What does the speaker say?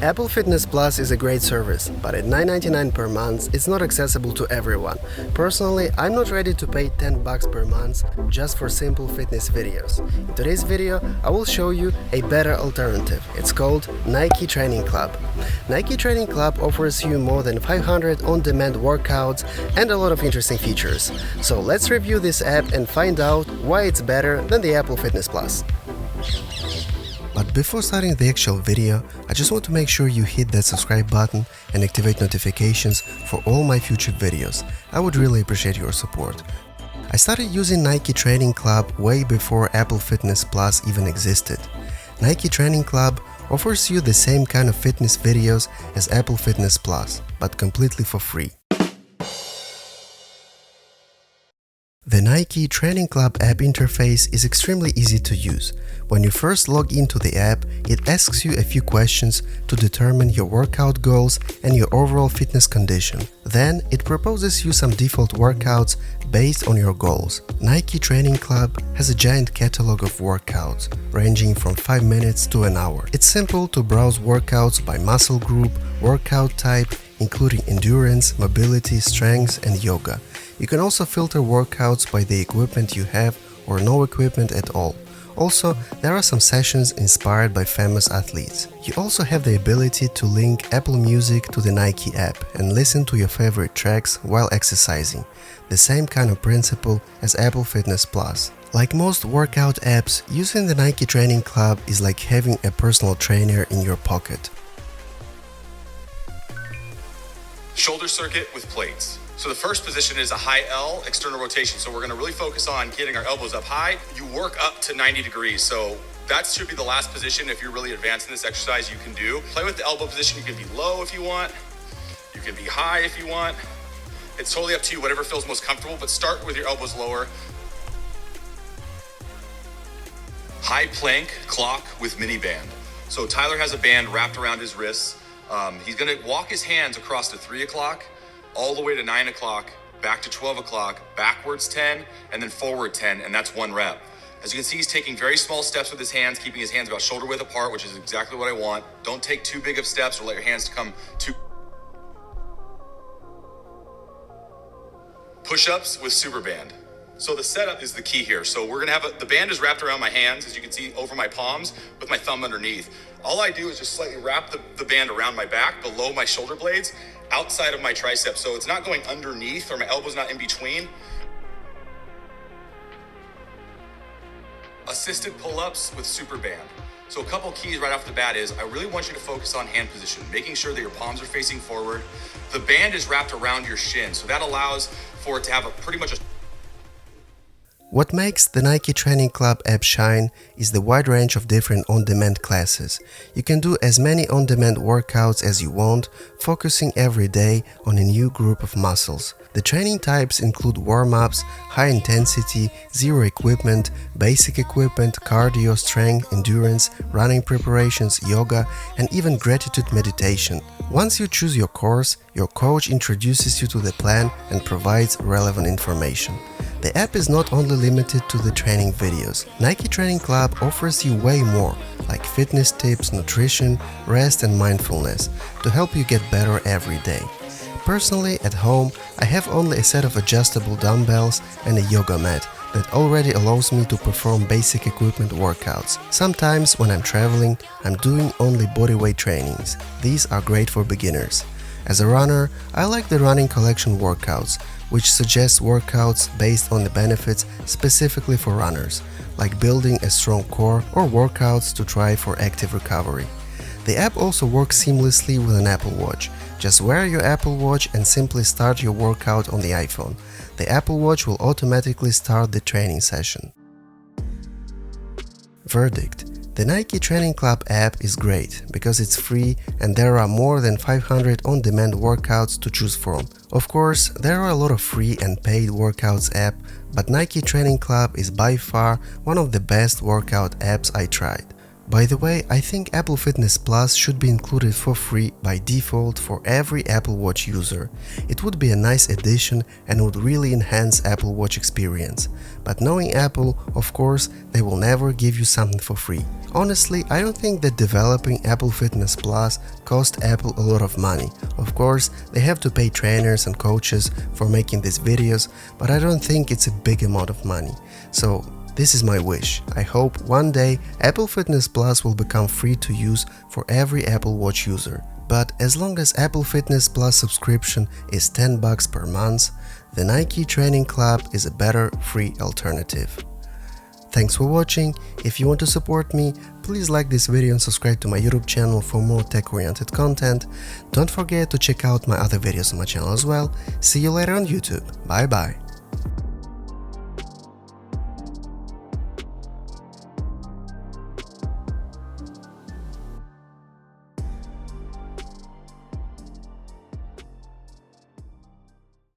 Apple Fitness Plus is a great service, but at $9.99 per month, it's not accessible to everyone. Personally, I'm not ready to pay $10 per month just for simple fitness videos. In today's video, I will show you a better alternative. It's called Nike Training Club. Nike Training Club offers you more than 500 on-demand workouts and a lot of interesting features. So let's review this app and find out why it's better than the Apple Fitness Plus. But before starting the actual video, I just want to make sure you hit that subscribe button and activate notifications for all my future videos. I would really appreciate your support. I started using Nike Training Club way before Apple Fitness Plus even existed. Nike Training Club offers you the same kind of fitness videos as Apple Fitness Plus, but completely for free. The Nike Training Club app interface is extremely easy to use. When you first log into the app, it asks you a few questions to determine your workout goals and your overall fitness condition. Then, it proposes you some default workouts based on your goals. Nike Training Club has a giant catalog of workouts, ranging from 5 minutes to an hour. It's simple to browse workouts by muscle group, workout type, including endurance, mobility, strength, and yoga. You can also filter workouts by the equipment you have or no equipment at all. Also, there are some sessions inspired by famous athletes. You also have the ability to link Apple Music to the Nike app and listen to your favorite tracks while exercising. The same kind of principle as Apple Fitness Plus. Like most workout apps, using the Nike Training Club is like having a personal trainer in your pocket. Shoulder circuit with plates. So the first position is a high L external rotation. So we're gonna really focus on getting our elbows up high. You work up to 90 degrees. So that should be the last position if you're really advanced in this exercise you can do. Play with the elbow position. You can be low if you want. You can be high if you want. It's totally up to you, whatever feels most comfortable, but start with your elbows lower. High plank clock with mini band. So Tyler has a band wrapped around his wrists. He's gonna walk his hands across to 3 o'clock, all the way to 9 o'clock, back to 12 o'clock, backwards 10, and then forward 10, and that's 1 rep. As you can see, he's taking very small steps with his hands, keeping his hands about shoulder width apart, which is exactly what I want. Don't take too big of steps or let your hands come too. Push-ups with super band. So the setup is the key here. So we're gonna have the band is wrapped around my hands, as you can see, over my palms with my thumb underneath. All I do is just slightly wrap the band around my back, below my shoulder blades, outside of my triceps. So it's not going underneath or my elbow's not in between. Assisted pull-ups with super band. So a couple keys right off the bat is, I really want you to focus on hand position, making sure that your palms are facing forward. The band is wrapped around your shin, so that allows for it to have a pretty much a. What makes the Nike Training Club app shine is the wide range of different on-demand classes. You can do as many on-demand workouts as you want, focusing every day on a new group of muscles. The training types include warm-ups, high intensity, zero equipment, basic equipment, cardio, strength, endurance, running preparations, yoga, and even gratitude meditation. Once you choose your course, your coach introduces you to the plan and provides relevant information. The app is not only limited to the training videos. Nike Training Club offers you way more, like fitness tips, nutrition, rest and mindfulness, to help you get better every day. Personally, at home, I have only a set of adjustable dumbbells and a yoga mat that already allows me to perform basic equipment workouts. Sometimes when I'm traveling, I'm doing only bodyweight trainings. These are great for beginners. As a runner, I like the Running Collection workouts, which suggests workouts based on the benefits specifically for runners, like building a strong core or workouts to try for active recovery. The app also works seamlessly with an Apple Watch. Just wear your Apple Watch and simply start your workout on the iPhone. The Apple Watch will automatically start the training session. Verdict: the Nike Training Club app is great because it's free and there are more than 500 on-demand workouts to choose from. Of course, there are a lot of free and paid workouts app, but Nike Training Club is by far one of the best workout apps I tried. By the way, I think Apple Fitness Plus should be included for free by default for every Apple Watch user. It would be a nice addition and would really enhance Apple Watch experience. But knowing Apple, of course, they will never give you something for free. Honestly, I don't think that developing Apple Fitness Plus cost Apple a lot of money. Of course, they have to pay trainers and coaches for making these videos, but I don't think it's a big amount of money. So this is my wish. I hope one day Apple Fitness Plus will become free to use for every Apple Watch user. But as long as Apple Fitness Plus subscription is $10 per month, the Nike Training Club is a better free alternative. Thanks for watching. If you want to support me, please like this video and subscribe to my YouTube channel for more tech-oriented content. Don't forget to check out my other videos on my channel as well. See you later on YouTube. Bye bye.